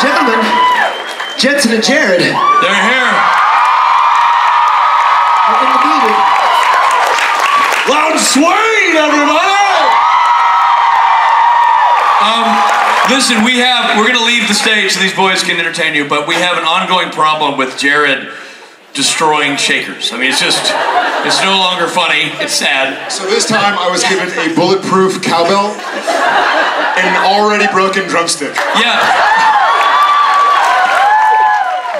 Gentlemen, Jensen and Jared. They're here. Welcome to the meeting. Loud and sweet, everybody! Listen, we're gonna leave the stage so these boys can entertain you, but we have an ongoing problem with Jared destroying shakers. I mean, it's no longer funny, it's sad. So this time I was given a bulletproof cowbell and an already broken drumstick. Yeah.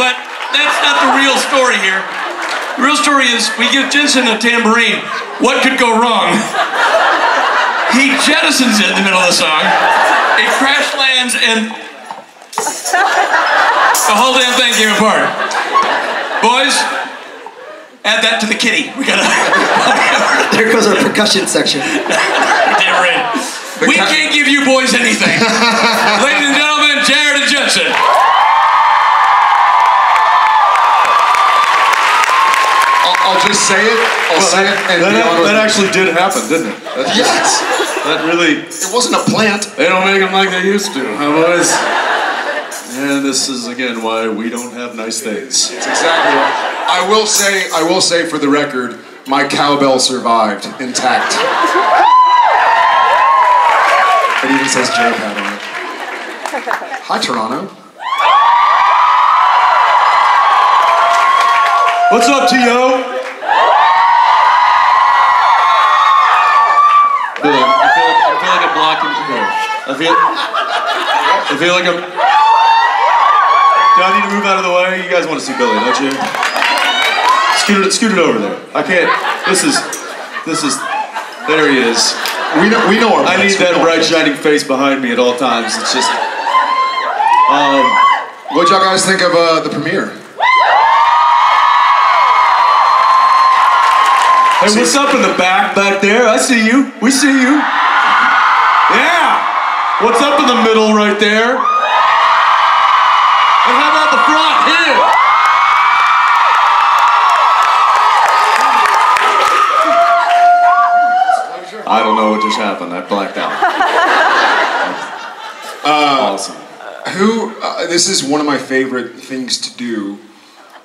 But that's not the real story here. The real story is we give Jensen a tambourine. What could go wrong? He jettisons it in the middle of the song. It crash lands and the whole damn thing came apart. Boys, add that to the kitty. We gotta. There goes our percussion section. Damn right. We can't give you boys anything. Ladies and gentlemen, Jared and Jensen. I'll just say it. I'll say it. And that actually did happen, didn't it? Yes. That really... It wasn't a plant. They don't make them like they used to, huh, boys? And this is, again, why we don't have nice things. It's exactly right. I will say for the record, my cowbell survived intact. It even says J-Pad on it. Hi, Toronto. What's up, T.O.? I feel like I'm blocking today. I feel like I'm... Do I need to move out of the way? You guys want to see Billy, don't you? Scoot it over there. I can't... This is... There he is. We know our I need that bright, shining face behind me at all times. It's just... What'd y'all guys think of the premiere? Hey, what's up in the back there? I see you. We see you. Yeah. What's up in the middle right there? And how about the front here? I don't know what just happened. I blacked out. Awesome. This is one of my favorite things to do.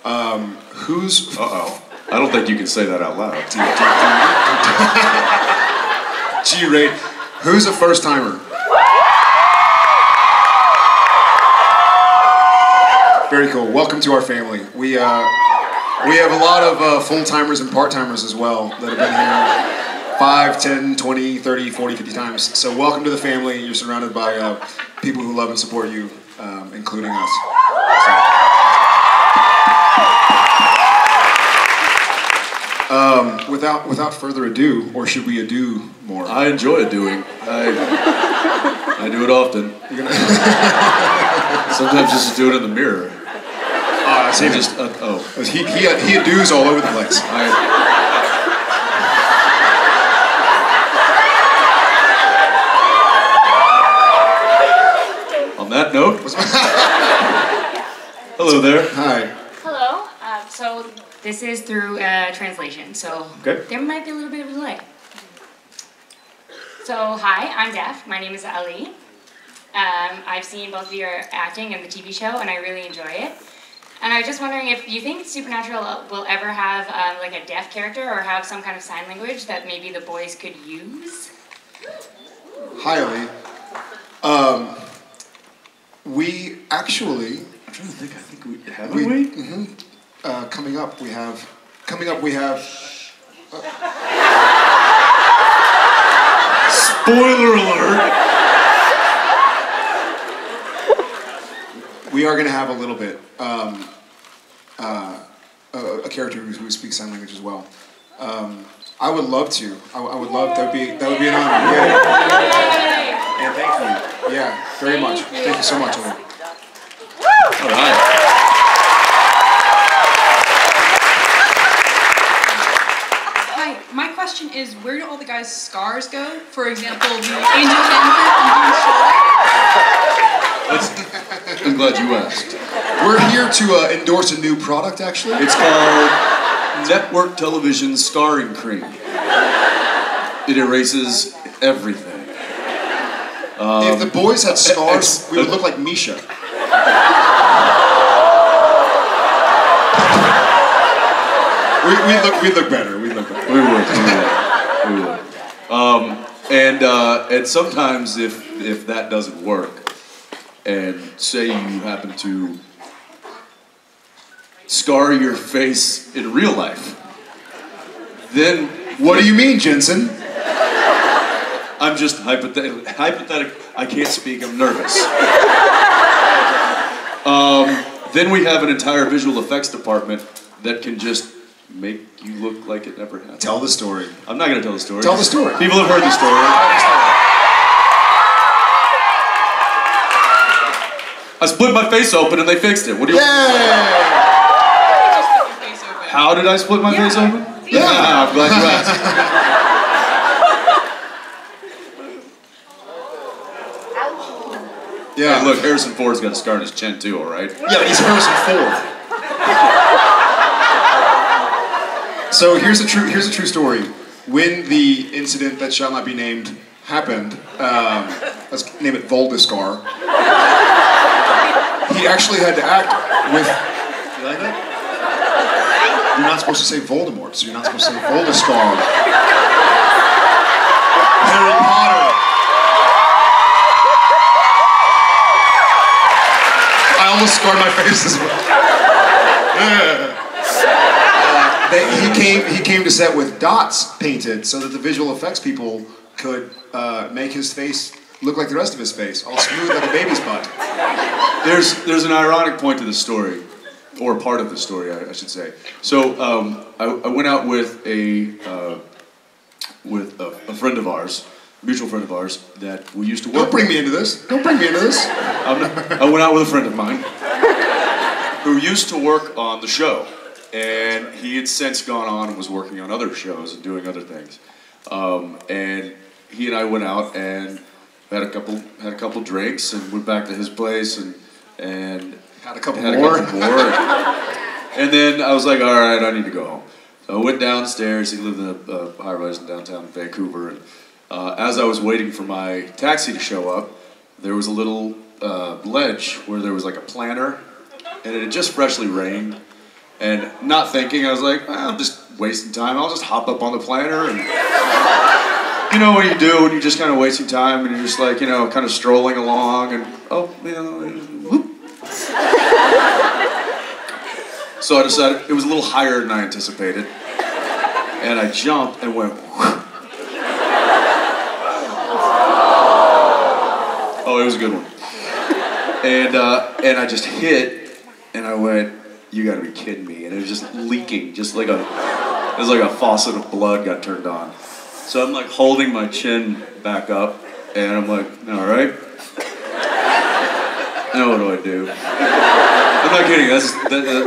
Who's... Uh-oh. I don't think you can say that out loud. G-rate. Who's a first-timer? Very cool. Welcome to our family. We have a lot of full-timers and part-timers as well that have been here 5, 10, 20, 30, 40, 50 times. So welcome to the family. You're surrounded by people who love and support you, including us. Without further ado, or should we ado more? I enjoy doing. I do it often. Sometimes just do it in the mirror. I see. He adoos all over the place. On that note, hello there. Hi. Hello. So this is through translation, so there might be a little bit of a delay. So hi, I'm Def. My name is Ali. I've seen both of your acting in the TV show, and I really enjoy it. And I was just wondering if you think Supernatural will ever have like a deaf character or have some kind of sign language that maybe the boys could use? Hi, Ali. We actually... I'm trying to think. I think we... Mm-hmm. Coming up, we have... Spoiler alert! We are going to have a little bit, a character who speaks sign language as well. I would love to. I would love, that would be an honor. Yeah. And thank you. Yeah, very much. Thank you so much, Ali. All right. My question is, where do all the guys' scars go? For example, the angel handprint on the shoulder? I'm glad you asked. We're here to endorse a new product, actually. It's called Network Television Scarring Cream. It erases everything. If the boys had scars, we would look like Misha. We'd look better. We'd look better. We would. And sometimes if that doesn't work, and say you happen to scar your face in real life, then What do you mean, Jensen? I'm just hypothetical. I can't speak. I'm nervous. Then we have an entire visual effects department that can just make you look like it never happened. Tell the story. I'm not going to tell the story. Tell the story. People have heard the story. I split my face open and they fixed it. What do you want? How did I split my face open? Yeah. I'm glad you asked. Yeah. Hey, look, Harrison Ford's got a scar on his chin too, all right? Yeah, but he's Harrison Ford. So here's a true story. When the incident that shall not be named happened, let's name it Voldiscar. He actually had to act with. You like that? You're not supposed to say Voldemort, so you're not supposed to say Voldiscar. Harry Potter. I almost scarred my face as well. He came to set with dots painted so that the visual effects people could make his face look like the rest of his face, all smooth like a baby's butt. There's an ironic point to the story, or part of the story, I should say. So I went out with a friend of ours, a mutual friend of ours that we used to work. Don't bring me into this. Don't bring me into this. I went out with a friend of mine who used to work on the show, and he had since gone on and was working on other shows and doing other things. And he and I went out and had a couple drinks and went back to his place and Had a couple more. And then I was like, all right, I need to go home. So I went downstairs. He lived in a high-rise in downtown Vancouver, and as I was waiting for my taxi to show up, there was a little ledge where there was like a planter, and it had just freshly rained. And not thinking, I was like, well, I'm just wasting time. I'll just hop up on the planter. And you know what you do when you're just kind of wasting time and you're just like, you know, kind of strolling along and, oh, you know, whoop. So I decided, it was a little higher than I anticipated. And I jumped and went, whoop. Oh, it was a good one. And I just hit, and I went, you gotta be kidding me. And it was just leaking, it was like a faucet of blood got turned on. So I'm like holding my chin back up, and I'm like, all right. Now what do I do? I'm not kidding,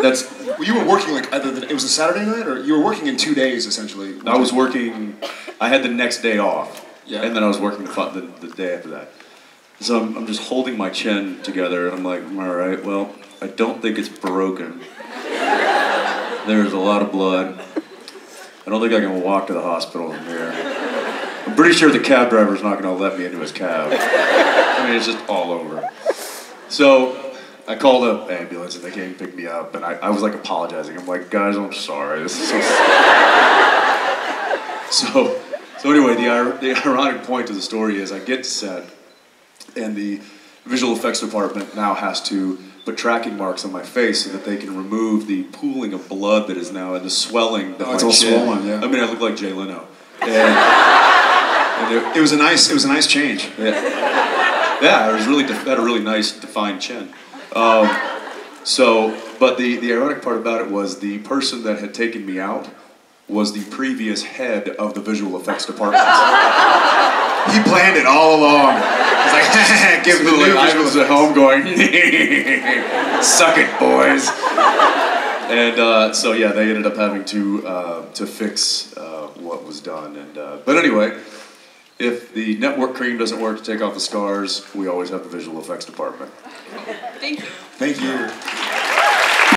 that's Well, you were working like, it was a Saturday night, or you were working in 2 days, essentially? I was working, I had the next day off, Yeah. and then I was working the day after that. So I'm just holding my chin together, and I'm like, all right, well, I don't think it's broken. There's a lot of blood. I don't think I can walk to the hospital from here. I'm pretty sure the cab driver's not going to let me into his cab. I mean, it's just all over. So I called an ambulance, and they came and picked me up, and I was like apologizing. I'm like, guys, I'm sorry. This is so sad. So anyway, the ironic point to the story is I get to set, and the visual effects department now has to put tracking marks on my face so that they can remove the pooling of blood that is now and the swelling that it's my all chin. swollen, yeah. I mean, I look like Jay Leno. And It was a nice change. yeah, it was really had a really nice defined chin. But the ironic part about it was the person that had taken me out was the previous head of the visual effects department. He planned it all along. He's like, give me the Like I visual was at home going, suck it, boys. And so yeah, they ended up having to fix what was done. And but anyway, if the network cream doesn't work to take off the scars, we always have the visual effects department. Thank you. Thank you.